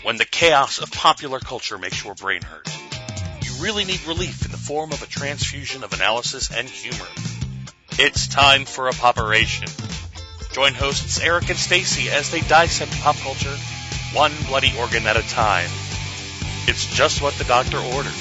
When the chaos of popular culture makes your brain hurt, you really need relief in the form of a transfusion of analysis and humor. It's time for a POPeration. Join hosts Eric and Stacey as they dissect pop culture, one bloody organ at a time. It's just what the doctor ordered.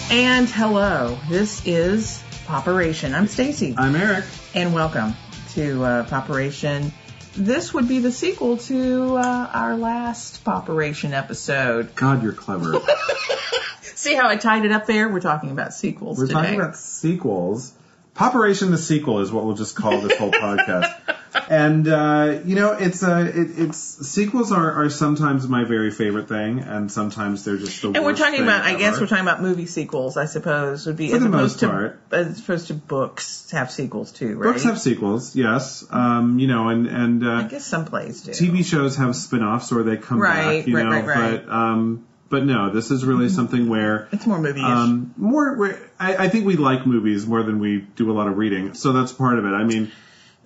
And hello, this is POPeration. I'm Stacey. I'm Eric. And welcome to POPeration. This would be the sequel to our last POPeration episode. God, you're clever. See how I tied it up there? We're talking about sequels today. We're talking about sequels. POPeration the sequel is what we'll just call this whole podcast. And, it's sequels are sometimes my very favorite thing, and sometimes they're just the worst And we're talking thing about, ever. I guess we're talking about movie sequels, I suppose, would be For as the opposed most part. as opposed to books have sequels too, right? Books have sequels, yes. I guess some plays do. TV shows have spin-offs or they come back, Right. But no, this is really something where It's more movie-ish. I think we like movies more than we do a lot of reading, so that's part of it. I mean,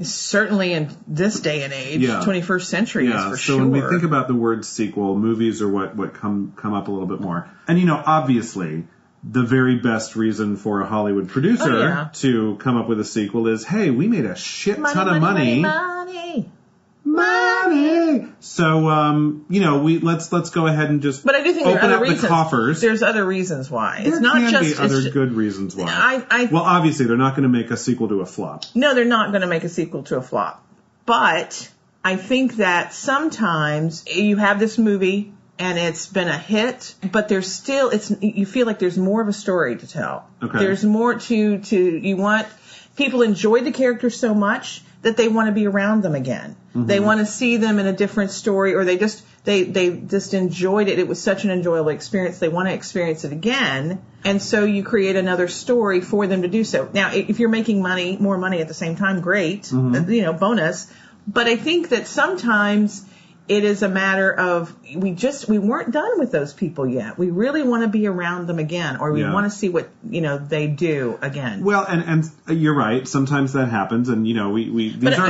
certainly in this day and age, Yeah. 21st century is for sure. So when we think about the word sequel, movies are what come up a little bit more. And obviously, the very best reason for a Hollywood producer to come up with a sequel is, hey, we made a shit ton of money. So let's go ahead and just but I do think open there are other up reasons. the coffers. There's other reasons why. There It's not can just be other good reasons why. Well, obviously, they're not going to make a sequel to a flop. No, they're not going to make a sequel to a flop. But I think that sometimes you have this movie and it's been a hit, but there's still you feel like there's more of a story to tell. Okay. There's more people enjoy the characters so much that they want to be around them again. Mm-hmm. They want to see them in a different story, or they just enjoyed it. It was such an enjoyable experience. They want to experience it again. And so you create another story for them to do so. Now, if you're making more money at the same time, great, mm-hmm. Bonus. But I think that sometimes it is a matter of we weren't done with those people yet. We really want to be around them again, or we want to see what they do again. Well, and you're right. Sometimes that happens, and these are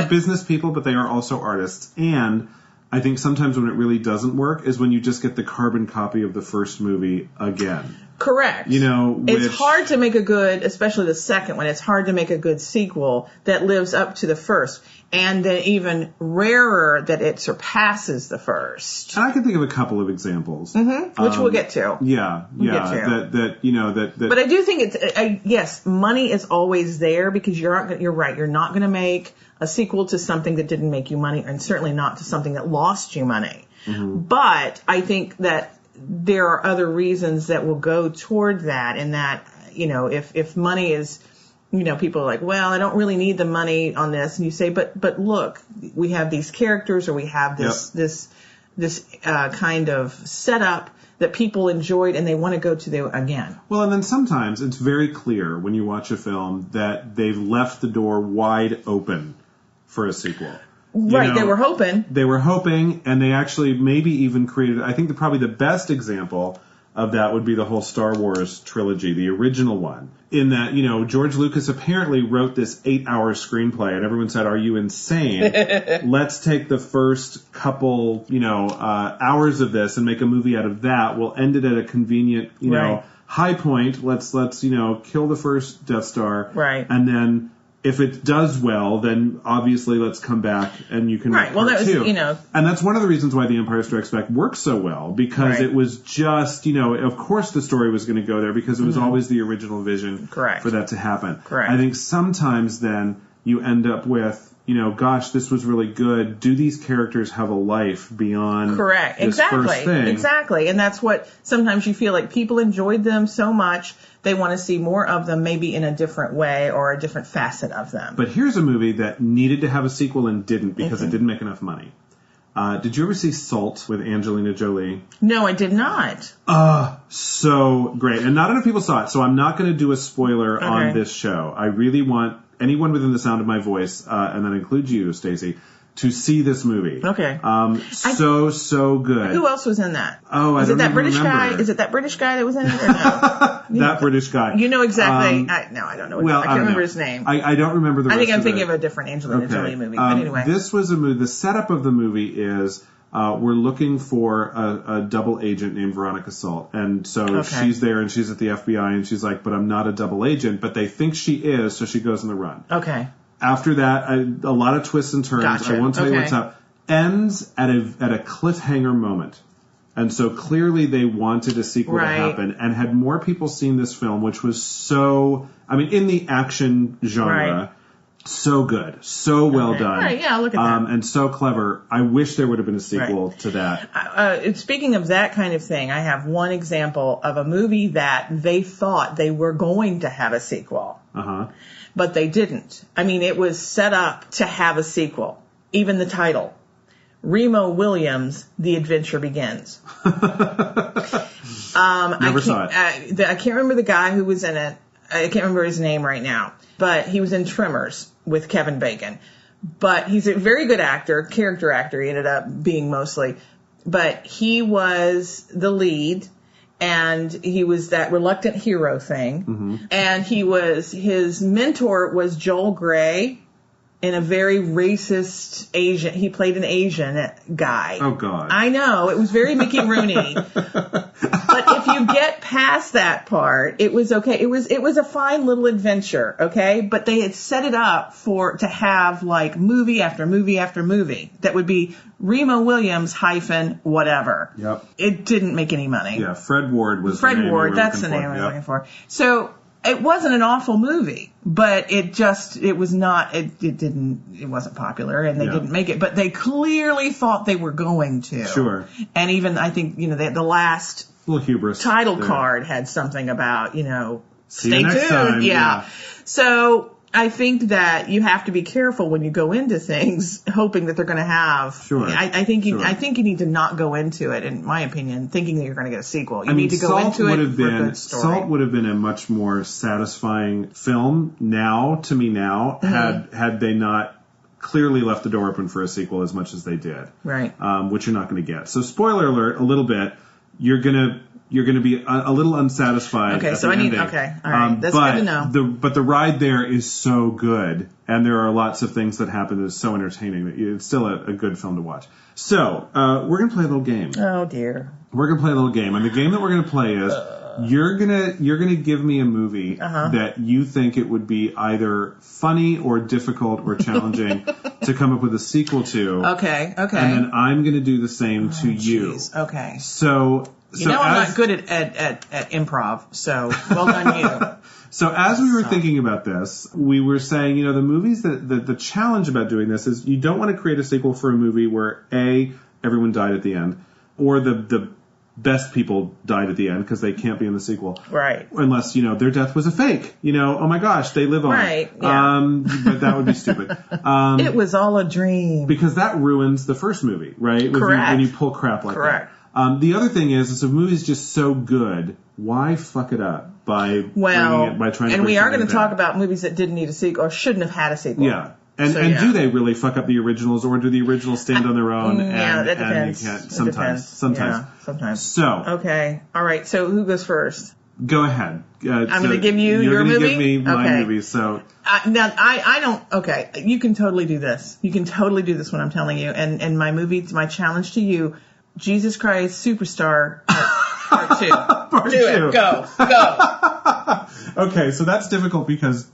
business people, but they are also artists. And I think sometimes when it really doesn't work is when you just get the carbon copy of the first movie again. Correct. It's hard to make especially the second one. It's hard to make a good sequel that lives up to the first. And then even rarer that it surpasses the first. And I can think of a couple of examples. Mm-hmm. Which we'll get to. We'll get to. But I do think yes, money is always there because you're right. You're not going to make a sequel to something that didn't make you money, and certainly not to something that lost you money. Mm-hmm. But I think that there are other reasons that will go toward that, and that, if money is, people are like, well, I don't really need the money on this. And you say, but look, we have these characters, or we have this kind of setup that people enjoyed and they want to go to there again. Well, and then sometimes it's very clear when you watch a film that they've left the door wide open for a sequel. Right, they were hoping. They were hoping, and they actually maybe even created, I think probably the best example of that would be the whole Star Wars trilogy, the original one. In that, George Lucas apparently wrote this 8-hour screenplay, and everyone said, are you insane? Let's take the first couple, hours of this and make a movie out of that. We'll end it at a convenient, high point. Let's kill the first Death Star. Right. And then if it does well, then obviously let's come back and you can make part two. And that's one of the reasons why The Empire Strikes Back worked so well, because it was just, of course the story was going to go there because it was always the original vision for that to happen. Correct. I think sometimes then you end up with, gosh, this was really good. Do these characters have a life beyond this first thing? Exactly. And that's what sometimes you feel like people enjoyed them so much, they want to see more of them, maybe in a different way or a different facet of them. But here's a movie that needed to have a sequel and didn't because it didn't make enough money. Did you ever see Salt with Angelina Jolie? No, I did not. So great. And not enough people saw it, so I'm not going to do a spoiler on this show. I really want anyone within the sound of my voice, and that includes you, Stacey, to see this movie. Okay. So good. Who else was in that? Oh, Is it that British guy that was in it or no? That British guy. You know exactly. No, I don't know. I can't remember his name. I don't remember the rest I think I'm of thinking it. of a different Angelina Jolie movie. But anyway. This was a movie. The setup of the movie is we're looking for a double agent named Veronica Salt. And so she's there and she's at the FBI and she's like, but I'm not a double agent. But they think she is, so she goes on the run. Okay. After that, a lot of twists and turns. Gotcha. I won't tell you what's up. Ends at a cliffhanger moment. And so clearly they wanted a sequel to happen and had more people seen this film, which was so, I mean, in the action genre, so good, so well done. Right, yeah, look at that. And so clever. I wish there would have been a sequel to that. Speaking of that kind of thing, I have one example of a movie that they thought they were going to have a sequel. But they didn't. I mean, it was set up to have a sequel. Even the title. Remo Williams, The Adventure Begins. Never saw it. I can't remember the guy who was in it. I can't remember his name right now. But he was in Tremors with Kevin Bacon. But he's a very good actor, character actor. He ended up being mostly. But he was the lead. And he was that reluctant hero thing. And his mentor was Joel Grey. In a very racist Asian, he played an Asian guy. Oh God! I know, it was very Mickey Rooney. But if you get past that part, it was okay. It was a fine little adventure, okay. But they had set it up to have like movie after movie after movie that would be Remo Williams - whatever. Yep. It didn't make any money. Yeah, Fred Ward was Fred the name Ward. That's the name I was looking for. So. It wasn't an awful movie, but it wasn't popular and they didn't make it, but they clearly thought they were going to. Sure. And even, I think, the last little hubris title card had something about, stay tuned. Time. Yeah. So I think that you have to be careful when you go into things, hoping that they're going to have. Sure. I think you need to not go into it, in my opinion, thinking that you're going to get a sequel. You need to go into it for a good story. Salt would have been a much more satisfying film had they not clearly left the door open for a sequel as much as they did. Right. Which you're not going to get. So spoiler alert, a little bit. You're gonna be a little unsatisfied. Okay, so I need. Okay, all right, that's good to know. But the ride there is so good, and there are lots of things that happen that is so entertaining that it's still a good film to watch. So we're gonna play a little game. Oh dear. We're gonna play a little game, and the game that we're gonna play is you're gonna give me a movie that you think it would be either funny or difficult or challenging to come up with a sequel to. Okay. And then I'm gonna do the same to you. Okay. So I'm not good at improv, so well done you. So as we were thinking about this, we were saying, the movies the challenge about doing this is you don't want to create a sequel for a movie where A, everyone died at the end, or the best people died at the end because they can't be in the sequel. Right. Unless, their death was a fake. Oh my gosh, they live on. Right. Yeah. But that would be stupid. It was all a dream. Because that ruins the first movie, right? Correct. When you pull crap like Correct. that. The other thing is if a movie's just so good, why fuck it up by trying to. And we are going to talk about movies that didn't need a sequel or shouldn't have had a sequel. Yeah. And do they really fuck up the originals, or do the originals stand on their own? Yeah, that depends. And you can't, sometimes. Yeah, sometimes. So. Okay. All right. So who goes first? Go ahead. I'm going to give you your movie? You're going to give me my movie, so. Now, I don't, okay. You can totally do this. You can totally do this when I'm telling you. And my movie, my challenge to you, Jesus Christ Superstar Part 2. Part do 2. It. Go. Okay, so that's difficult because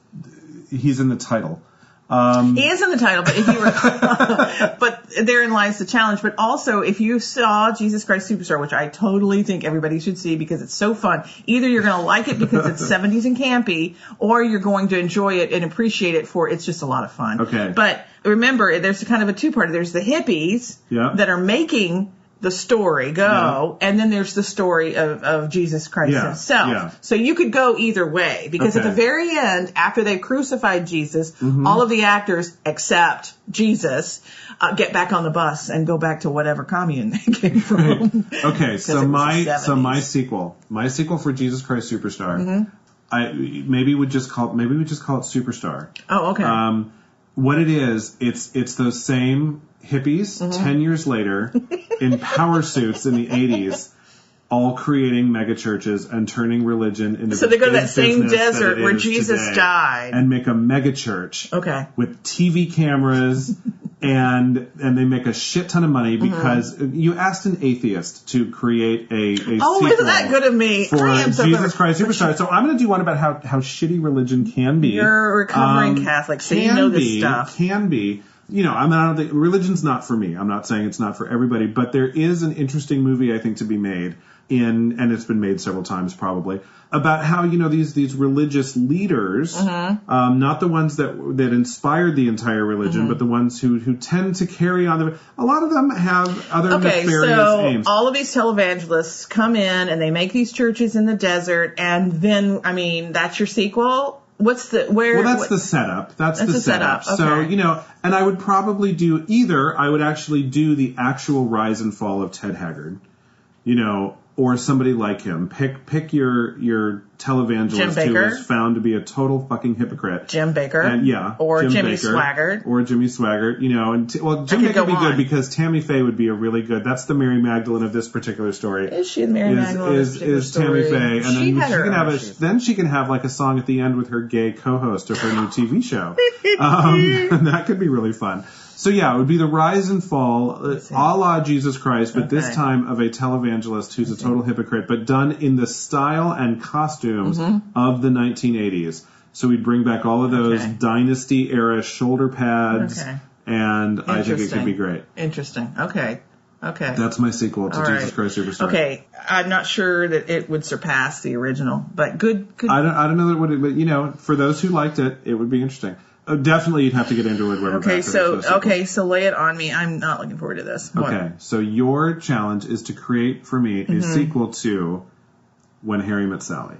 he's in the title. He is in the title, but if you were, but therein lies the challenge. But also, if you saw Jesus Christ Superstar, which I totally think everybody should see because it's so fun, either you're going to like it because it's 70s and campy, or you're going to enjoy it and appreciate it for it's just a lot of fun. Okay. But remember, there's kind of a two-parter. There's the hippies that are making the story go, and then there's the story of Jesus Christ himself. Yeah. So you could go either way, because at the very end, after they've crucified Jesus, all of the actors except Jesus get back on the bus and go back to whatever commune they came from. Okay, so my sequel for Jesus Christ Superstar, maybe we just call it Superstar. Oh, okay. What it is, it's those same hippies 10 years later in power suits in the 80s, all creating megachurches and turning religion into so they go to that same desert where Jesus died and make a megachurch with TV cameras And they make a shit ton of money because you asked an atheist to create a sequel isn't that good of me? For Jesus Christ Superstar. So I'm going to do one about how shitty religion can be. You're a recovering Catholic, so you know this stuff. Can be. You know, I don't think religion's not for me. I'm not saying it's not for everybody, but there is an interesting movie I think to be made and it's been made several times probably, about how, you know, these religious leaders, not the ones that inspired the entire religion, but the ones who tend to carry on a lot of them have other nefarious aims. All of these televangelists come in and they make these churches in the desert, and then, I mean, that's your sequel? What's the, where? Well, that's the setup. That's the setup. Okay. So, you know, and I would probably do I would actually do the actual rise and fall of Ted Haggard, you know, or somebody like him. Pick your televangelist who was found to be a total fucking hypocrite. Jim Baker. And, or Jimmy Baker, Swaggart. Or Jimmy Swaggart, you know. And Jim Baker would be good because Tammy Faye would be a really good. That's the Mary Magdalene of this particular story. Is she the Mary Magdalene of this particular story? Tammy Faye, and then she can have like a song at the end with her gay co-host of her new TV show. And that could be really fun. So yeah, it would be the rise and fall, a la Jesus Christ, but this time of a televangelist who's a total hypocrite, but done in the style and costumes of the 1980s. So we'd bring back all of those Dynasty-era shoulder pads, and I think it could be great. Interesting. Okay. That's my sequel to Jesus Christ Superstar. Okay, I'm not sure that it would surpass the original, but good. I don't know that it would, but you know, for those who liked it, it would be interesting. Definitely, you'd have to get into it. So lay it on me. I'm not looking forward to this. Okay, so your challenge is to create for me a sequel to When Harry Met Sally.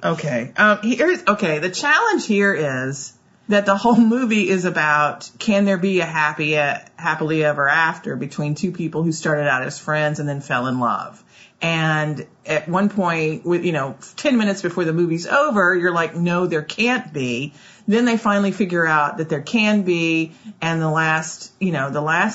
Okay. The challenge here is that the whole movie is about, can there be a happily ever after between two people who started out as friends and then fell in love? And at one point, 10 minutes before the movie's over, you're like, no, there can't be. Then they finally figure out that there can be. And the last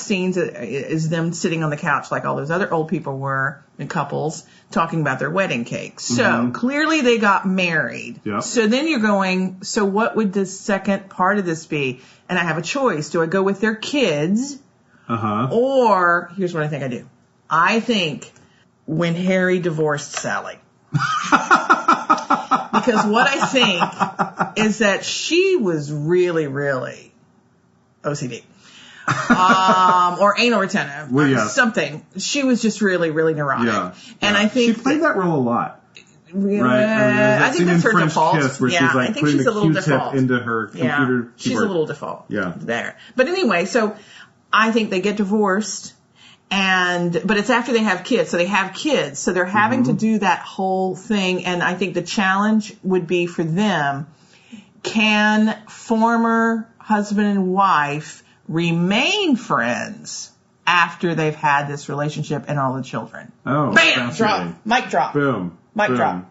scenes is them sitting on the couch like all those other old people were, and couples, talking about their wedding cake. So clearly they got married. Yep. So then you're going, so what would the second part of this be? And I have a choice. Do I go with their kids? Or here's what I think I do. I think When Harry Divorced Sally. Because what I think is that she was really, really OCD. Or anal retentive. Or something. She was just really, really neurotic. Yeah. And I think she played that role a lot. Right. I think that's her French default. Kiss, where she's like putting the Q-tip into her computer keyboard. She's a little default there. But anyway, so I think they get divorced. But it's after they have kids. So they have kids. So they're having to do that whole thing. And I think the challenge would be for them, can former husband and wife remain friends after they've had this relationship and all the children? Oh, bam! Drop. Mic drop. Boom. Mic drop.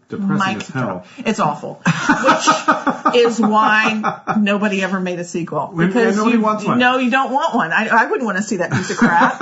Depressing as hell. It's awful. Which is why nobody ever made a sequel. Because nobody wants one. No, you don't want one. I wouldn't want to see that piece of crap.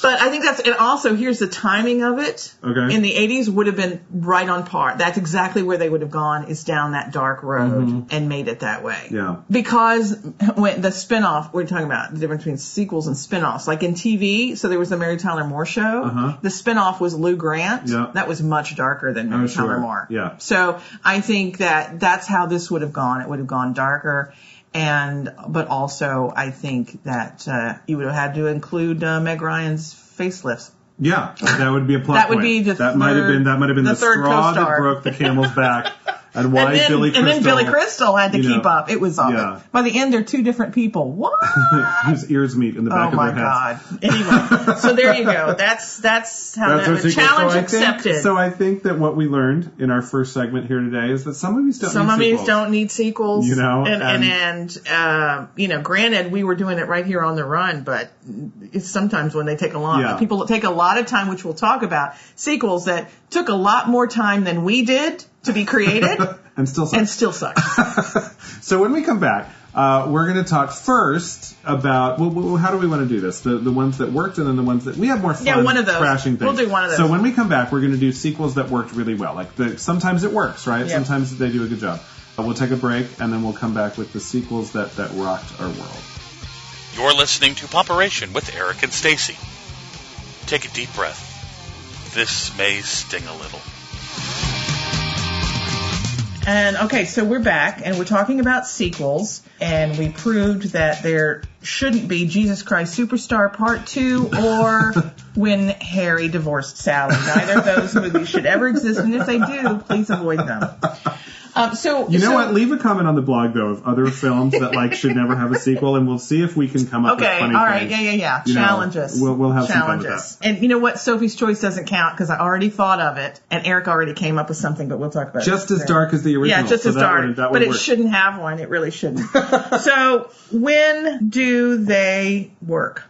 But I think and also here's the timing of it. Okay. In the 80s would have been right on par. That's exactly where they would have gone, is down that dark road and made it that way. Yeah. Because when the spinoff, we're talking about the difference between sequels and spinoffs. Like in TV, so there was the Mary Tyler Moore show. The spinoff was Lou Grant. Yeah. That was much darker than Mary Tyler Moore. Yeah. So I think that's how this would have gone. It would have gone darker. But also I think that you would have had to include Meg Ryan's facelifts. Yeah, that would be a plot point. That might have been the straw that broke the camel's back. And why Billy Crystal? And then Billy Crystal had to keep up. It was awful. By the end, they're two different people. What? Whose ears meet in the back of their heads. Oh my God! Anyway, so there you go. That's how the challenge accepted. So I think that what we learned in our first segment here today is that some movies don't need sequels. You know, and granted, we were doing it right here on the run, but it's sometimes when they take people take a lot of time, which we'll talk about, sequels that took a lot more time than we did to be created. And still suck. So when we come back, we're going to talk first about, how do we want to do this? The ones that worked and then the ones that we have more fun one of those. crashing things. We'll do one of those. So when we come back, we're going to do sequels that worked really well. Like sometimes it works, right? Yep. Sometimes they do a good job. We'll take a break, and then we'll come back with the sequels that rocked our world. You're listening to POPeration with Eric and Stacey. Take a deep breath. This may sting a little. And okay, so we're back, and we're talking about sequels, and we proved that there shouldn't be Jesus Christ Superstar Part 2 or When Harry Divorced Sally. Neither of those movies should ever exist, and if they do, please avoid them. You know what? Leave a comment on the blog, though, of other films that should never have a sequel, and we'll see if we can come up with funny things. Okay, all right, yeah. Challenge us. We'll have some fun with that. And you know what? Sophie's Choice doesn't count because I already thought of it, and Eric already came up with something, but we'll talk about it. Just as dark as the original. Yeah, just as dark. That would but it work. shouldn't have one. It really shouldn't. So, when do they work?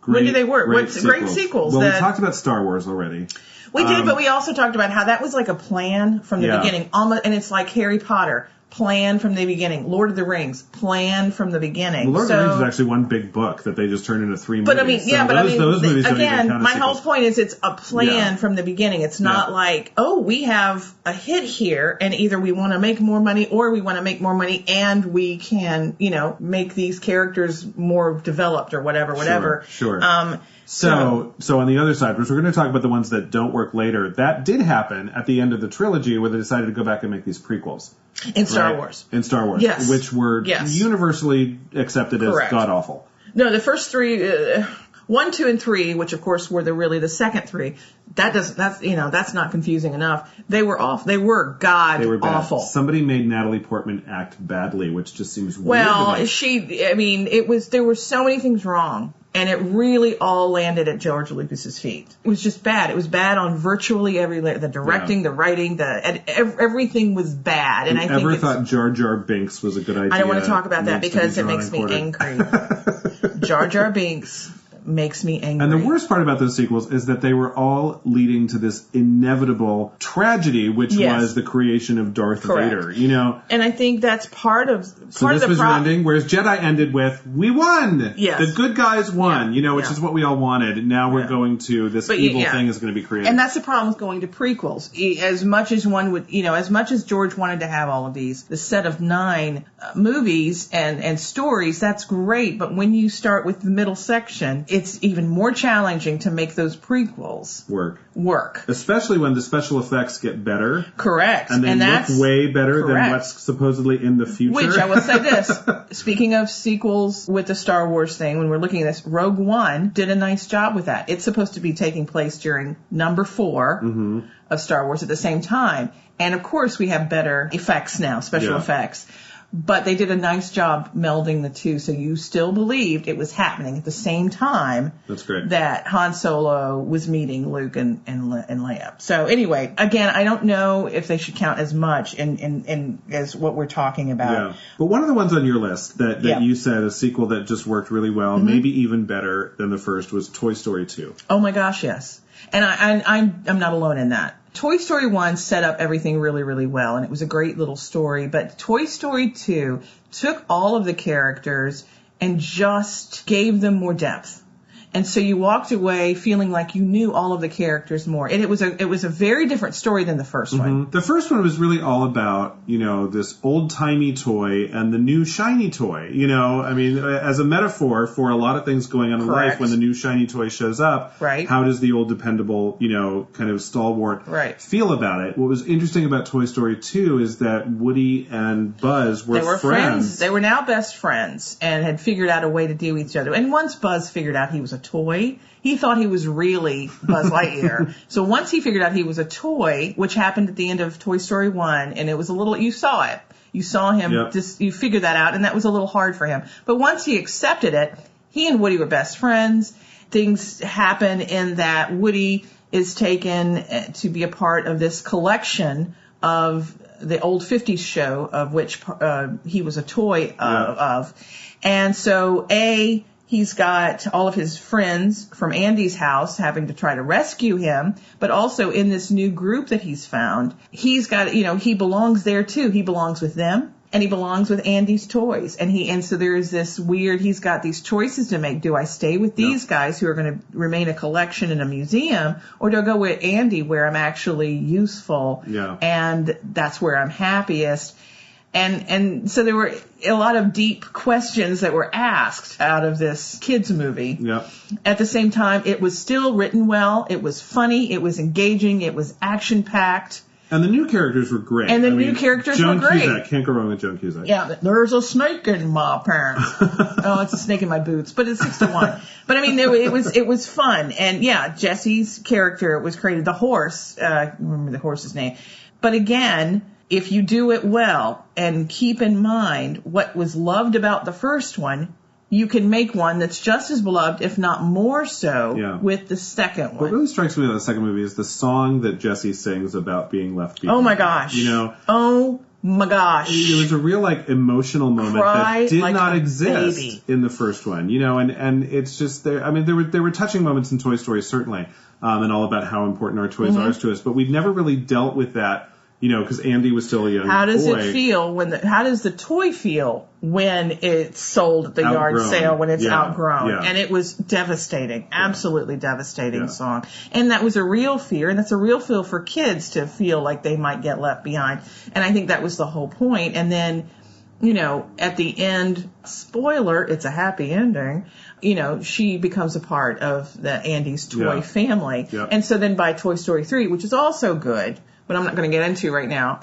When do they work? Great sequels. Well, we talked about Star Wars already. We did, but we also talked about how that was like a plan from the beginning. Almost, and it's like Harry Potter, plan from the beginning. Lord of the Rings, plan from the beginning. Well, Lord of the Rings is actually one big book that they just turned into 3 movies. But I mean, those movies don't even again, count as my sequels. whole point is it's a plan from the beginning. It's not like, oh, we have a hit here, and either we want to make more money or we want to make more money, and we can, make these characters more developed or whatever. Sure. So on the other side, which we're going to talk about the ones that don't work later, that did happen at the end of the trilogy where they decided to go back and make these prequels. In Star Wars. In Star Wars. Yes. Which were universally accepted as god-awful. No, the first 3, 1, 2, and 3, which of course were really the second 3, that's not confusing enough. They were off. They were god-awful. Somebody made Natalie Portman act badly, which just seems weird. Well, there were so many things wrong. And it really all landed at George Lucas's feet. It was just bad. It was bad on virtually every layer. The directing, the writing, everything was bad. And I think thought Jar Jar Binks was a good idea? I don't want to talk about that because it makes me angry. Jar Jar Binks makes me angry. And the worst part about those sequels is that they were all leading to this inevitable tragedy, which was the creation of Darth Vader. And I think that's part of the problem. Ending, whereas Jedi ended with, we won! Yes. The good guys won, which is what we all wanted. And now we're going to, this evil thing is going to be created. And that's the problem with going to prequels. As much as one would, as much as George wanted to have all of these, the set of 9 movies and stories, that's great. But when you start with the middle section, it's even more challenging to make those prequels work. Especially when the special effects get better. Correct. And they look way better than what's supposedly in the future. Which, I will say this, speaking of sequels with the Star Wars thing, when we're looking at this, Rogue One did a nice job with that. It's supposed to be taking place during number 4 of Star Wars at the same time. And of course we have better effects now, special effects. But they did a nice job melding the two, so you still believed it was happening at the same time. That's great. That Han Solo was meeting Luke and Leia. So anyway, again, I don't know if they should count as much in as what we're talking about. Yeah. But one of the ones on your list that you said, a sequel that just worked really well, maybe even better than the first, was Toy Story 2. Oh my gosh, yes. And I'm not alone in that. Toy Story 1 set up everything really, really well, and it was a great little story. But Toy Story 2 took all of the characters and just gave them more depth. And so you walked away feeling like you knew all of the characters more. And it was a very different story than the first one. The first one was really all about, this old-timey toy and the new shiny toy. As a metaphor for a lot of things going on in life, when the new shiny toy shows up, how does the old dependable, kind of stalwart feel about it? What was interesting about Toy Story 2 is that Woody and Buzz were friends. They were now best friends and had figured out a way to deal with each other. And once Buzz figured out he was a toy, he thought he was really Buzz Lightyear. So once he figured out he was a toy, which happened at the end of Toy Story 1, and it was a little, you saw it. You saw him, you figured that out, and that was a little hard for him. But once he accepted it, he and Woody were best friends. Things happen in that Woody is taken to be a part of this collection of the old 50s show, of which he was a toy of. And so, he's got all of his friends from Andy's house having to try to rescue him, but also in this new group that he's found, he's got, he belongs there too. He belongs with them, and he belongs with Andy's toys. And so there's this weird, he's got these choices to make. Do I stay with these guys who are going to remain a collection in a museum, or do I go with Andy where I'm actually useful? Yeah. And that's where I'm happiest. And so there were a lot of deep questions that were asked out of this kids movie. Yep. At the same time, it was still written well. It was funny. It was engaging. It was action-packed. And the new characters were great. And the new characters were great. Joan Cusack. Can't go wrong with Joan Cusack. Yeah, there's a snake in my pants. Oh, it's a snake in my boots. But it's 6 to 1. But I mean, it was fun. And yeah, Jesse's character was created. The horse, remember the horse's name. But again, if you do it well and keep in mind what was loved about the first one, you can make one that's just as beloved, if not more so, with the second one. What really strikes me about the second movie is the song that Jesse sings about being left behind. Oh my gosh. You know? Oh my gosh. It was a real, like, emotional moment Cry that did like not a exist baby. in the first one. You know, and it's just, there were touching moments in Toy Story, certainly, and all about how important our toys are to us, but we've never really dealt with that. You know, because Andy was still a young boy. How does it feel how does the toy feel when it's sold at the yard sale, when it's outgrown? Yeah. And it was devastating, absolutely devastating song. And that was a real fear, and that's a real feel for kids to feel like they might get left behind. And I think that was the whole point. And then, you know, at the end, spoiler, it's a happy ending. You know, she becomes a part of the Andy's toy family. Yeah. And so then by Toy Story 3, which is also good, but I'm not going to get into right now,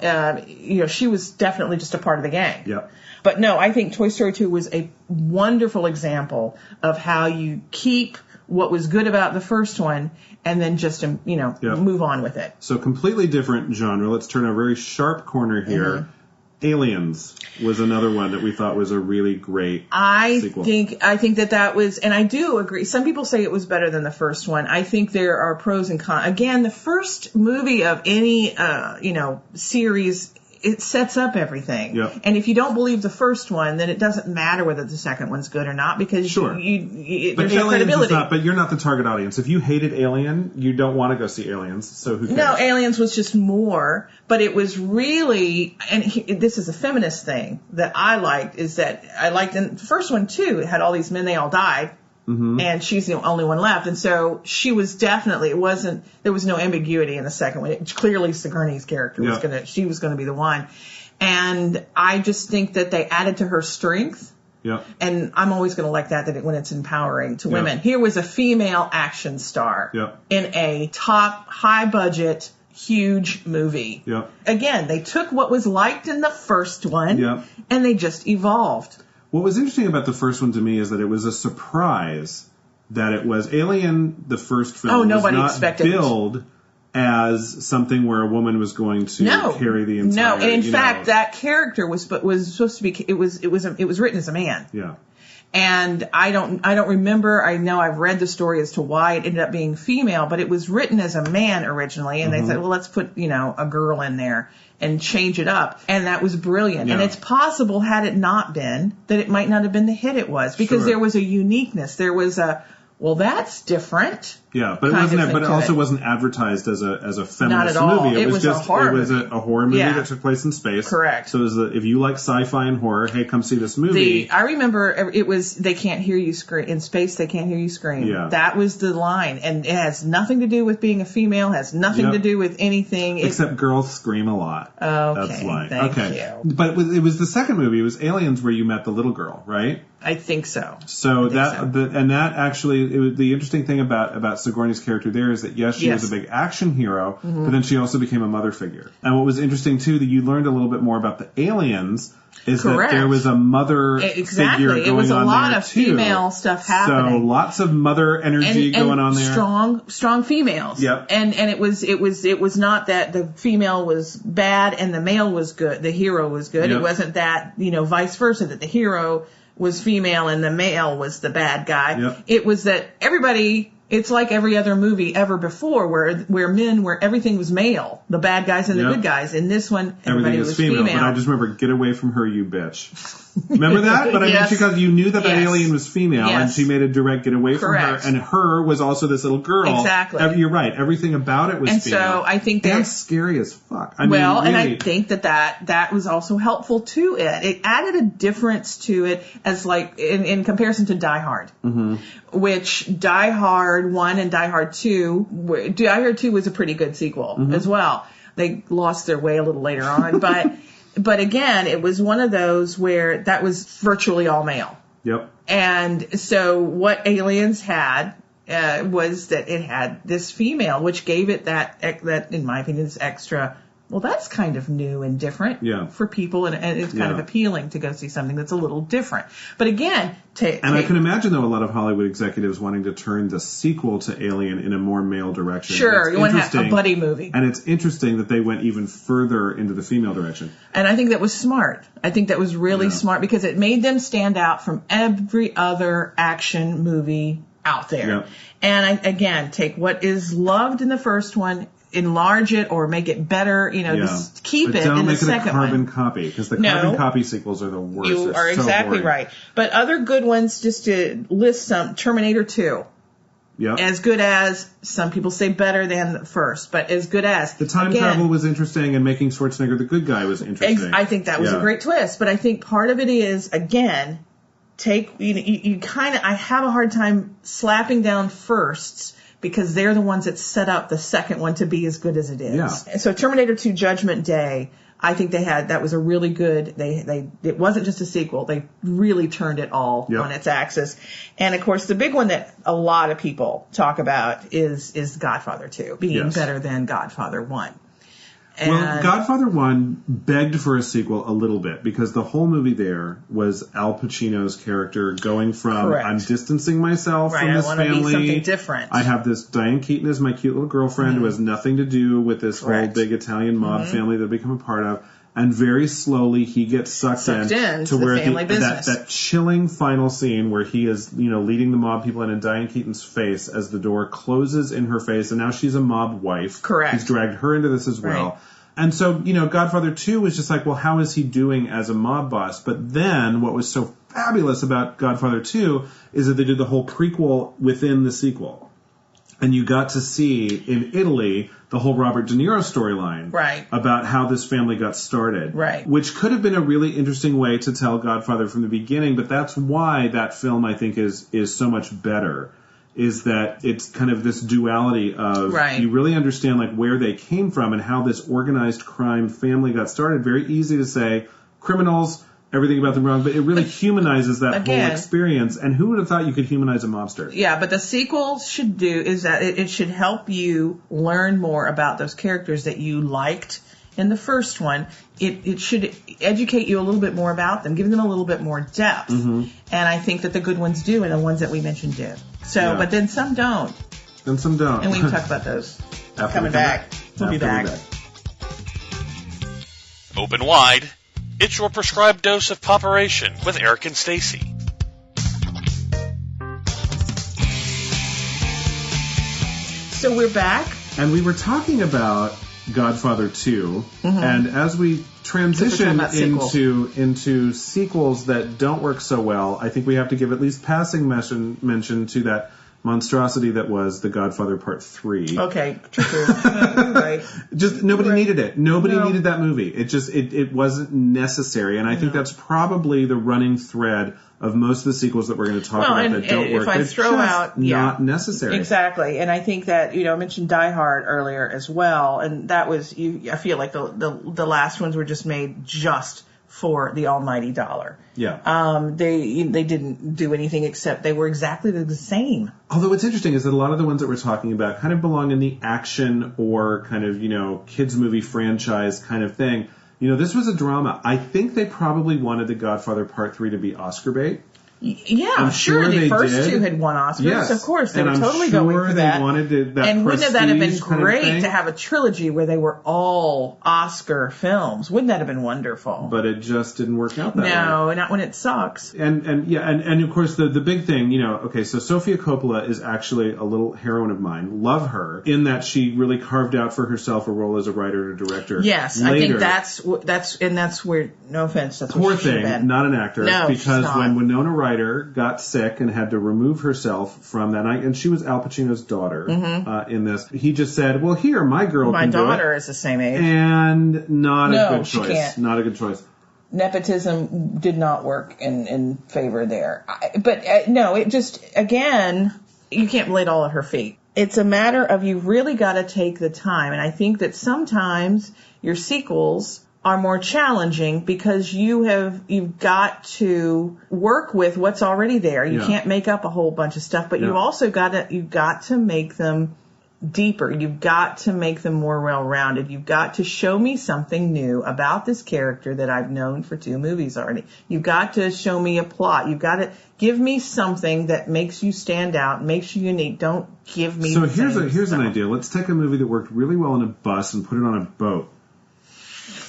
you know, she was definitely just a part of the gang. Yep. But no, I think Toy Story 2 was a wonderful example of how you keep what was good about the first one and then just, you know, move on with it. So completely different genre. Let's turn a very sharp corner here. Aliens was another one that we thought was a really great sequel. I think that was, and I do agree. Some people say it was better than the first one. I think there are pros and cons. Again, the first movie of any, you know, series, it sets up everything. Yep. And if you don't believe the first one, then it doesn't matter whether the second one's good or not, because there's no credibility. But you're not the target audience. If you hated Alien, you don't want to go see Aliens, so who cares? No, Aliens was just more, but it was really, and this is a feminist thing that I liked, is that I liked in the first one too, it had all these men, they all died. And she's the only one left. And so she was definitely, there was no ambiguity in the second one. Clearly Sigourney's character she was going to be the one. And I just think that they added to her strength. Yeah. And I'm always going to like that when it's empowering to women. Here was a female action star in a top, high budget, huge movie. Again, they took what was liked in the first one and they just evolved. What was interesting about the first one to me is that it was a surprise that it was Alien, the first film, was not billed as something where a woman was going to carry the entire. No, and in fact, that character was supposed to be. It was written as a man. Yeah. And I don't remember. I know I've read the story as to why it ended up being female, but it was written as a man originally, and they said, well, let's put a girl in there and change it up. And that was brilliant. Yeah. And it's possible, had it not been, that it might not have been the hit it was, because there was a uniqueness. There was well, that's different. Yeah, but it wasn't. But it also wasn't advertised as a feminist movie. It was just a horror movie that took place in space. Correct. So it was if you like sci-fi and horror, hey, come see this movie. I remember it was they can't hear you scream in space. They can't hear you scream. Yeah. That was the line, and it has nothing to do with being a female. Has nothing to do with anything. Except girls scream a lot. Okay. That's why. Thank you. But it was the second movie. It was Aliens, where you met the little girl, right? I think so. So that actually, the interesting thing about Sigourney's character there is that she was a big action hero, but then she also became a mother figure. And what was interesting too, that you learned a little bit more about the aliens, is that there was a mother figure going on there too. It was a lot of female stuff happening. So lots of mother energy going on there. Strong females. Yep. And it was not that the female was bad and the male was good. The hero was good. Yep. It wasn't that, vice versa, that the hero was female and the male was the bad guy. Yep. It was that everybody, it's like every other movie ever before where everything was male, the bad guys and the good guys. In this one, everybody was female. But I just remember, get away from her, you bitch. Remember that? But I mean, because you knew that alien was female, and she made a direct get away from her, and her was also this little girl. Exactly. You're right. Everything about it was female. And so I think that's scary as fuck. And I think that was also helpful to it. It added a difference to it, as like in comparison to Die Hard, which Die Hard 1 and Die Hard 2, Die Hard 2 was a pretty good sequel as well. They lost their way a little later on, but But again, it was one of those where that was virtually all male. Yep. And so what Aliens had was that it had this female, which gave it that in my opinion, is extra. Well, that's kind of new and different for people, and it's kind of appealing to go see something that's a little different. But again, I can imagine, though, a lot of Hollywood executives wanting to turn the sequel to Alien in a more male direction. Sure, you want to have a buddy movie. And it's interesting that they went even further into the female direction. And I think that was smart. I think that was really smart because it made them stand out from every other action movie out there. Yep. And again, take what is loved in the first one, enlarge it or make it better, just keep it in the second one. Don't make it a carbon copy, because the carbon copy sequels are the worst. You are exactly right. But other good ones, just to list some, Terminator 2. Yep. As good as, some people say better than the first, but as good as. The time travel was interesting, and making Schwarzenegger the good guy was interesting. I think that was a great twist, but I think part of it is, again, I have a hard time slapping down firsts, because they're the ones that set up the second one to be as good as it is. Yeah. So Terminator 2 Judgment Day, I think that was a really good, it wasn't just a sequel, they really turned it all on its axis. And of course the big one that a lot of people talk about is Godfather 2 being better than Godfather 1. Well, Godfather 1 begged for a sequel a little bit, because the whole movie there was Al Pacino's character going from, I'm distancing myself from this family. I want to be something different. I have this Diane Keaton as my cute little girlfriend who has nothing to do with this whole big Italian mob family that I've become a part of. And very slowly he gets sucked in to where that chilling final scene where he is, leading the mob people in Diane Keaton's face as the door closes in her face, and now she's a mob wife. Correct. He's dragged her into this as well. Right. And so, Godfather 2 was just like, well, how is he doing as a mob boss? But then what was so fabulous about Godfather 2 is that they did the whole prequel within the sequel. And you got to see in Italy the whole Robert De Niro storyline about how this family got started. Right. Which could have been a really interesting way to tell Godfather from the beginning, but that's why that film, I think, is so much better. Is that it's kind of this duality of you really understand like where they came from and how this organized crime family got started. Very easy to say criminals, everything about them wrong, but it really humanizes that whole experience. And who would have thought you could humanize a mobster? Yeah, but the sequel should do is that it should help you learn more about those characters that you liked in the first one. It should educate you a little bit more about them, give them a little bit more depth. Mm-hmm. And I think that the good ones do, and the ones that we mentioned do. So, but then some don't. And some don't. And we can talk about those coming back. We'll be back. Open wide. It's your prescribed dose of POPeration with Eric and Stacey. So we're back. And we were talking about Godfather 2, and as we transition into sequels that don't work so well, I think we have to give at least passing mention to that monstrosity that was The Godfather Part 3. Okay, true. Right. Just nobody needed it. Nobody needed that movie. It wasn't necessary, and I think that's probably the running thread of most of the sequels that we're going to talk about that don't work. If I throw out, not necessary. Exactly, and I think that I mentioned Die Hard earlier as well, and that was I feel like the last ones were just made just for the almighty dollar. Yeah. They didn't do anything except they were exactly the same. Although what's interesting is that a lot of the ones that we're talking about kind of belong in the action or kind of kids movie franchise kind of thing. This was a drama. I think they probably wanted The Godfather Part 3 to be Oscar bait. Yeah, I'm sure the first two had won Oscars. Yes. Of course, they were totally going for that. They wanted that. And wouldn't that have been great to have a trilogy where they were all Oscar films? Wouldn't that have been wonderful? But it just didn't work out that way. No, not when it sucks. And of course the big thing, so Sofia Coppola is actually a little heroine of mine. Love her in that she really carved out for herself a role as a writer or director. Yes, later. I think that's where. No offense, that's poor what she thing, been. not an actor. No, because when Winona Ryder got sick and had to remove herself from that night, and she was Al Pacino's daughter in this. He just said, "Well, here, my girl can do it." My daughter is the same age, and not a good choice. She can't. Not a good choice. Nepotism did not work in favor there. No, it just again, you can't lay it all at her feet. It's a matter of you really got to take the time, and I think that sometimes your sequels are more challenging because you've got to work with what's already there. You can't make up a whole bunch of stuff, but you've also got to make them deeper. You've got to make them more well-rounded. You've got to show me something new about this character that I've known for 2 movies already. You've got to show me a plot. You've got to give me something that makes you stand out, makes you unique. Don't give me So here's an idea. Let's take a movie that worked really well on a bus and put it on a boat.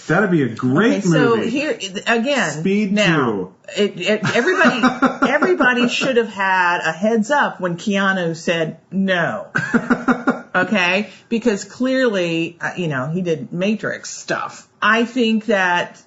That'd be a great movie. So here again, Speed now, 2. Everybody should have had a heads up when Keanu said no. Okay, because clearly, he did Matrix stuff. I think that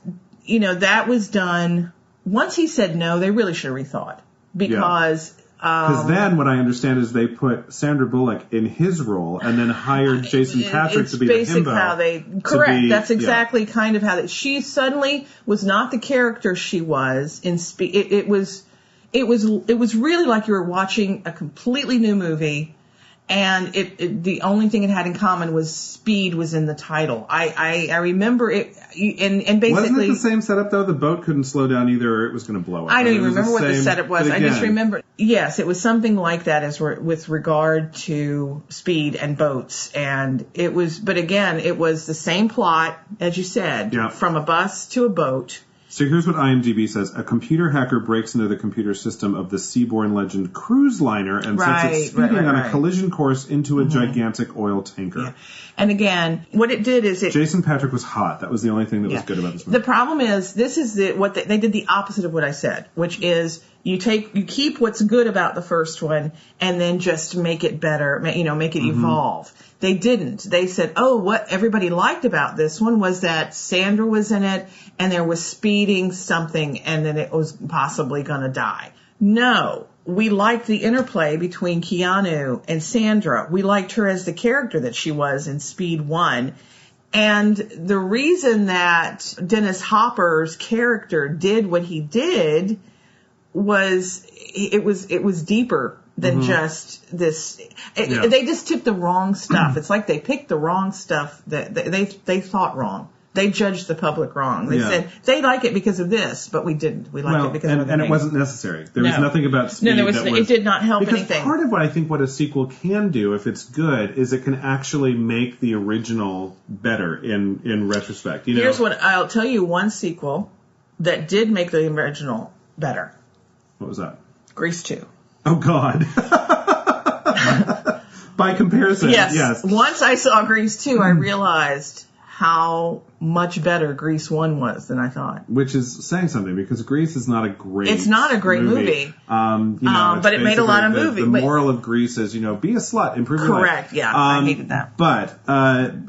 that was done once he said no. They really should have rethought because. Because then what I understand is they put Sandra Bullock in his role and then hired Jason Patrick to be the himbo. How they correct. That's exactly kind of how she suddenly was not the character she was in Speed. It was really like you were watching a completely new movie, and the only thing it had in common was Speed was in the title. I remember it, and basically wasn't it the same setup though? The boat couldn't slow down either, or it was going to blow up. I don't even remember what the setup was. I just remember, yes, it was something like that with regard to speed and boats, and it was. But again, it was the same plot as you said, from a bus to a boat. So here's what IMDb says. A computer hacker breaks into the computer system of the Seaborn Legend cruise liner and sets it speeding on a collision course into a gigantic oil tanker. Yeah. And again, what it did is Jason Patrick was hot. That was the only thing that was good about this movie. The problem is, this is what they did the opposite of what I said, which is you keep what's good about the first one and then just make it better, make it evolve. They didn't. They said, what everybody liked about this one was that Sandra was in it and there was speeding something and then it was possibly going to die. No. We liked the interplay between Keanu and Sandra. We liked her as the character that she was in Speed 1. And the reason that Dennis Hopper's character did what he did was it was deeper than just this. They just took the wrong stuff. It's like they picked the wrong stuff that they thought wrong. They judged the public wrong. They said they like it because of this, but we didn't. We liked it because of other things. And it wasn't necessary. There was nothing about speed it did not help because anything. Part of what a sequel can do, if it's good, is it can actually make the original better in retrospect. Here's what I'll tell you: one sequel that did make the original better. What was that? Grease 2. Oh God. By comparison, yes. Once I saw Grease 2, I realized how much better Grease 1 was than I thought. Which is saying something, because Grease is not a great It's not a great movie. But it made a lot of movies. The moral of Grease is, be a slut, improve your life. Correct, I hated that. But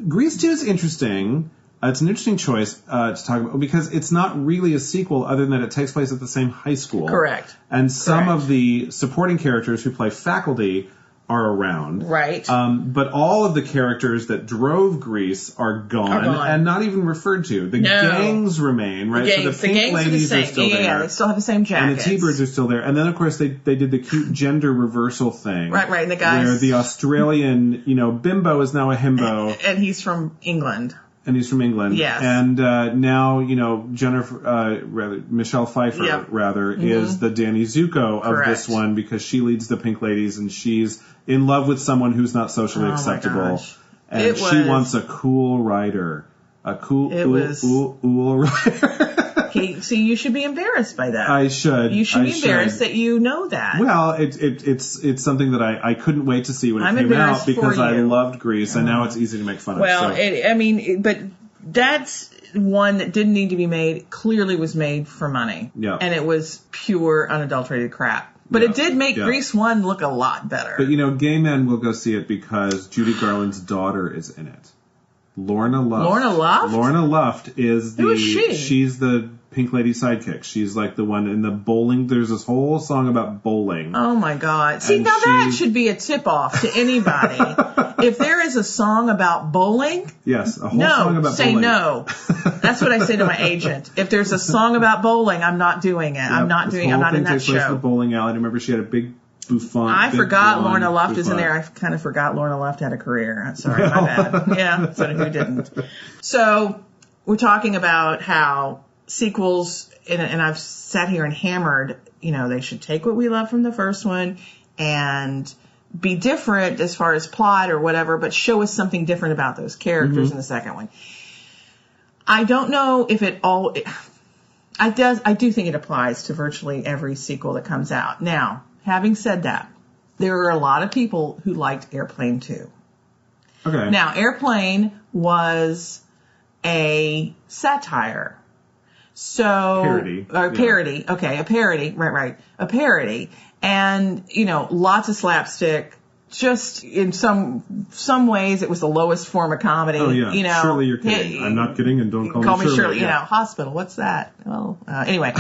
Grease 2 is interesting. It's an interesting choice to talk about because it's not really a sequel other than it takes place at the same high school. Correct. And some of the supporting characters who play faculty are around. Right. But all of the characters that drove Grease are gone and not even referred to. The gangs remain, right? So the Pink Ladies are still there. Yeah, they still have the same jackets. And the T-Birds are still there. And then, of course, they did the cute gender reversal thing. Right, and the guys... Where the Australian, bimbo is now a himbo. And he's from England. Yes. And now, Michelle Pfeiffer, is the Danny Zuko of this one because she leads the Pink Ladies and she's in love with someone who's not socially acceptable. And she wants a cool writer. A cool writer. See, you should be embarrassed by that. I should. You should be embarrassed that you know that. Well, it's something that I couldn't wait to see when it came out because I loved Grease, and now it's easy to make fun of. Well, but that's one that didn't need to be made. Clearly was made for money. Yeah. And it was pure, unadulterated crap. But it did make Grease 1 look a lot better. But, gay men will go see it because Judy Garland's daughter is in it. Lorna Luft. Lorna Luft is Who is she? She's the Pink Lady sidekick. She's like the one in the bowling. There's this whole song about bowling. Oh my God. See, now that should be a tip off to anybody. If there is a song about bowling. Yes, a whole song about say bowling. No. That's what I say to my agent. If there's a song about bowling, I'm not doing it. Yep, I'm not in that takes place show. at the bowling alley. I remember she had a big bouffant. I forgot Lorna Luft is in there. I kind of forgot Lorna Luft had a career. Sorry, my bad. Yeah, so who didn't? So we're talking about how sequels, and I've sat here and hammered, they should take what we love from the first one and be different as far as plot or whatever, but show us something different about those characters in the second one. I don't know if I do think it applies to virtually every sequel that comes out. Now, having said that, there are a lot of people who liked Airplane 2. Okay. Now, Airplane was a satire. So parody. Parody. Yeah. Okay, a parody. Right. A parody. And, lots of slapstick. Just in some ways, it was the lowest form of comedy. Oh, yeah. Surely you're kidding. I'm not kidding, and don't call me Shirley. Yeah. Hospital. What's that? Well, anyway.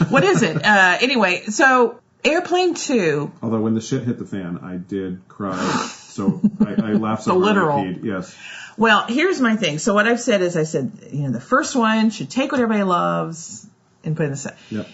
What is it? Anyway, so Airplane 2. Although when the shit hit the fan, I did cry. So I laughed so literal. Yes. Well, here's my thing. So what I've said is the first one should take what everybody loves and put it in the second. Yep.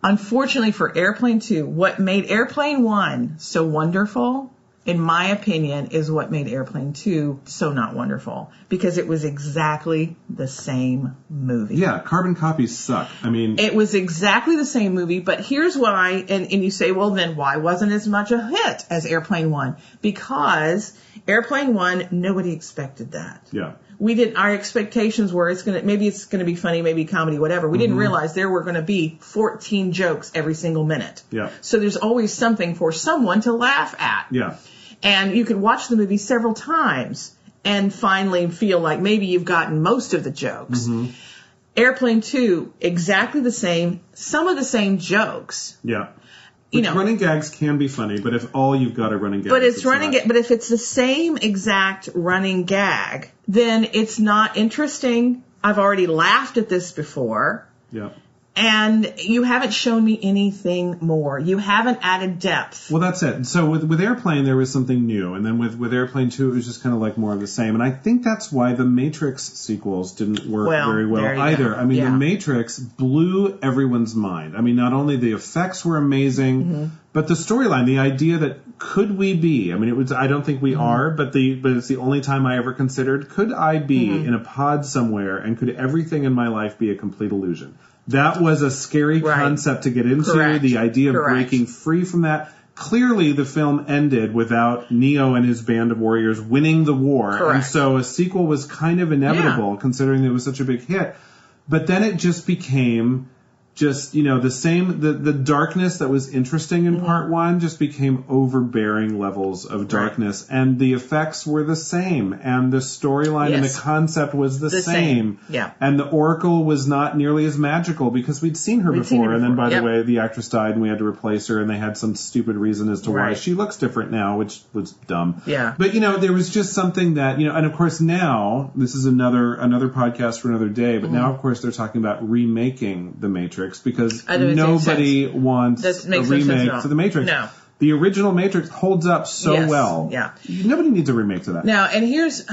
Unfortunately for Airplane 2, what made Airplane 1 so wonderful, in my opinion, is what made Airplane 2 so not wonderful. Because it was exactly the same movie. Yeah, carbon copies suck. I mean... It was exactly the same movie, but here's why, and you say, well, then why wasn't it as much a hit as Airplane 1? Because Airplane 1, nobody expected that. Yeah. Our expectations were maybe it's gonna be funny, maybe comedy, whatever. We didn't realize there were gonna be 14 jokes every single minute. Yeah. So there's always something for someone to laugh at. Yeah. And you could watch the movie several times and finally feel like maybe you've gotten most of the jokes. Mm-hmm. Airplane 2, exactly the same, some of the same jokes. Yeah. Running gags can be funny, but if all you've got are running gags, but if it's the same exact running gag, then it's not interesting. I've already laughed at this before. Yeah. And you haven't shown me anything more. You haven't added depth. Well, that's it. So with Airplane, there was something new. And then with Airplane 2, it was just kind of like more of the same. And I think that's why the Matrix sequels didn't work very well either. I mean, The Matrix blew everyone's mind. I mean, not only the effects were amazing, but the storyline, the idea that could we be? I mean, I don't think we are, but it's the only time I ever considered, could I be in a pod somewhere and could everything in my life be a complete illusion? That was a scary concept to get into. Correct. The idea of breaking free from that. Clearly, the film ended without Neo and his band of warriors winning the war. Correct. And so a sequel was kind of inevitable, considering it was such a big hit. But then it just became the same, the darkness that was interesting in part one just became overbearing levels of darkness. Right. And the effects were the same. And the storyline and the concept was the same. Yeah. And the Oracle was not nearly as magical because we'd seen her before. And then, by the way, the actress died and we had to replace her. And they had some stupid reason as to why she looks different now, which was dumb. Yeah. But, there was just something that, and of course now, this is another podcast for another day, but now, of course, they're talking about remaking The Matrix because nobody wants a remake to The Matrix. No. The original Matrix holds up so well. Yeah. Nobody needs a remake to that. Now, and here's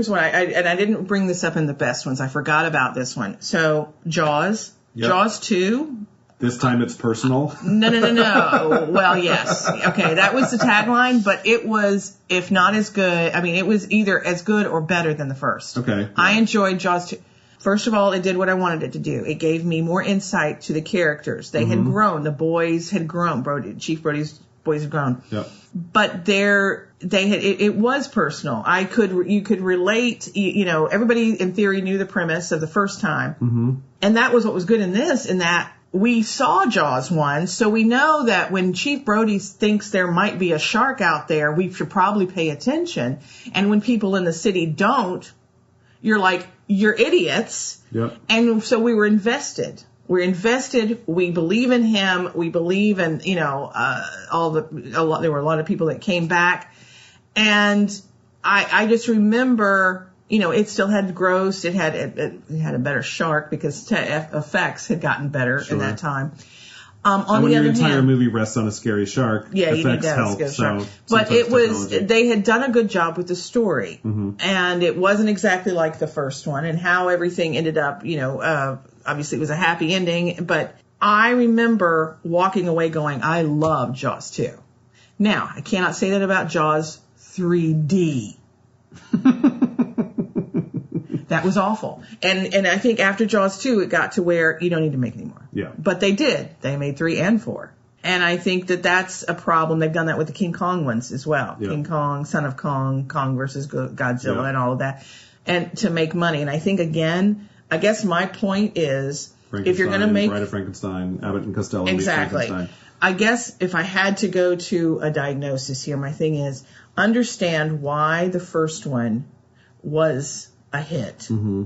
what I didn't bring this up in the best ones. I forgot about this one. So, Jaws. Yep. Jaws 2. This time it's personal? No. Well, yes. Okay, that was the tagline, but it was, if not as good, it was either as good or better than the first. Okay. Yeah. I enjoyed Jaws 2. First of all, it did what I wanted it to do. It gave me more insight to the characters. They had grown. The boys had grown. Chief Brody's boys had grown. Yep. But it was personal. You could relate, everybody in theory knew the premise of the first time. Mm-hmm. And that was what was good in this, in that we saw Jaws 1, so we know that when Chief Brody thinks there might be a shark out there, we should probably pay attention. And when people in the city don't, you're like, you're idiots. Yep. And so we were invested. We're invested. We believe in him. We believe in, there were a lot of people that came back. And I just remember, it still had gross. It had a better shark because effects had gotten better in that time. On the other hand, your entire movie rests on a scary shark. Yeah, effects help. So but they had done a good job with the story, and it wasn't exactly like the first one, and how everything ended up. Obviously it was a happy ending, but I remember walking away going, I love Jaws 2. Now I cannot say that about Jaws 3D. That was awful. And I think after Jaws 2, it got to where you don't need to make any more. Yeah. But they did. They made 3 and 4. And I think that that's a problem. They've done that with the King Kong ones as well. Yeah. King Kong, Son of Kong, Kong versus Godzilla, Yeah. and all of that. And to make money. And I think, again, I guess my point is, if you're going to make... Bride of Frankenstein, Abbott and Costello Exactly. meet Frankenstein. I guess if I had to go to a diagnosis here, my thing is understand why the first one was a hit. Mm-hmm.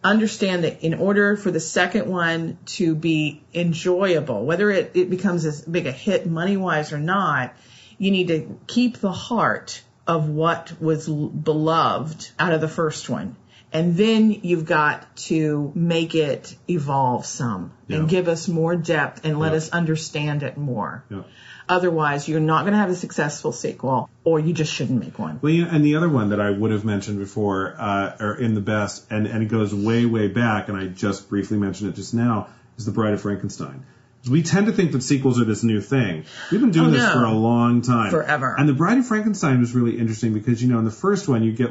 Understand that in order for the second one to be enjoyable, whether it becomes as big a hit money-wise or not, you need to keep the heart of what was beloved out of the first one. And then you've got to make it evolve some and give us more depth and let us understand it more. Yeah. Otherwise, you're not going to have a successful sequel, or you just shouldn't make one. Well, and the other one that I would have mentioned before, or in the best, and it goes way, way back, and I just briefly mentioned it just now, is The Bride of Frankenstein. We tend to think that sequels are this new thing. We've been doing this for a long time. Forever. And The Bride of Frankenstein was really interesting because, in the first one, you get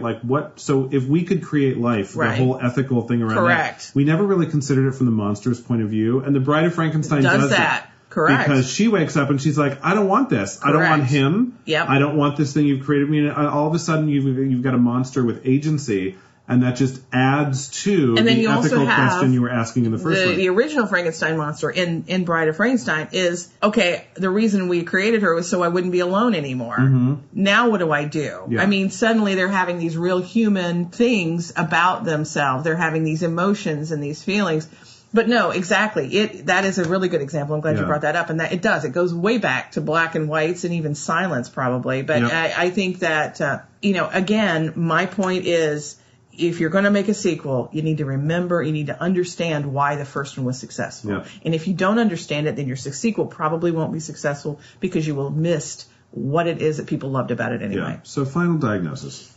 so if we could create life, the whole ethical thing around that. We never really considered it from the monster's point of view. And The Bride of Frankenstein does that. Correct. Because she wakes up and she's like, I don't want this. Correct. I don't want him. Yep. I don't want this thing you've created me. And all of a sudden, you've got a monster with agency. And that just adds to the ethical question you were asking in the first one. The original Frankenstein monster in Bride of Frankenstein is, okay, the reason we created her was so I wouldn't be alone anymore. Mm-hmm. Now what do I do? Yeah. I mean, suddenly they're having these real human things about themselves. They're having these emotions and these feelings. But no, exactly. That is a really good example. I'm glad you brought that up. And that it does. It goes way back to black and whites and even silence probably. But I think that, again, my point is, if you're going to make a sequel, you need to understand why the first one was successful. Yeah. And if you don't understand it, then your sequel probably won't be successful because you will have missed what it is that people loved about it anyway. Yeah. So final diagnosis.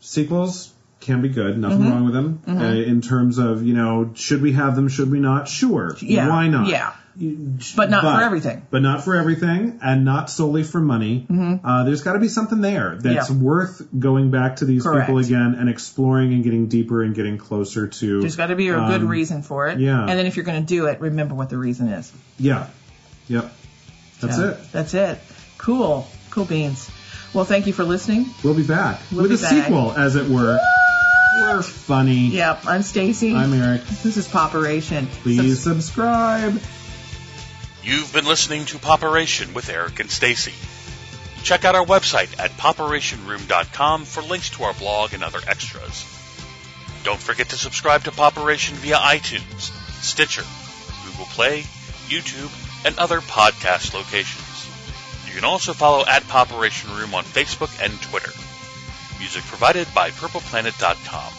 Sequels can be good. Nothing wrong with them. In terms of, should we have them? Should we not? Sure. Yeah. Why not? Yeah. But not for everything. But not for everything, and not solely for money. There's got to be something there that's worth going back to these people again and exploring and getting deeper and getting closer to. There's got to be a good reason for it. Yeah. And then if you're going to do it, remember what the reason is. Yeah. Yep. That's it. Cool. Cool beans. Well, thank you for listening. We'll be back with a sequel, as it were. We're funny. Yep. I'm Stacey. I'm Eric. This is POPeration. Please subscribe. You've been listening to POPeration with Eric and Stacey. Check out our website at poperationroom.com for links to our blog and other extras. Don't forget to subscribe to POPeration via iTunes, Stitcher, Google Play, YouTube, and other podcast locations. You can also follow at POPeration Room on Facebook and Twitter. Music provided by purpleplanet.com.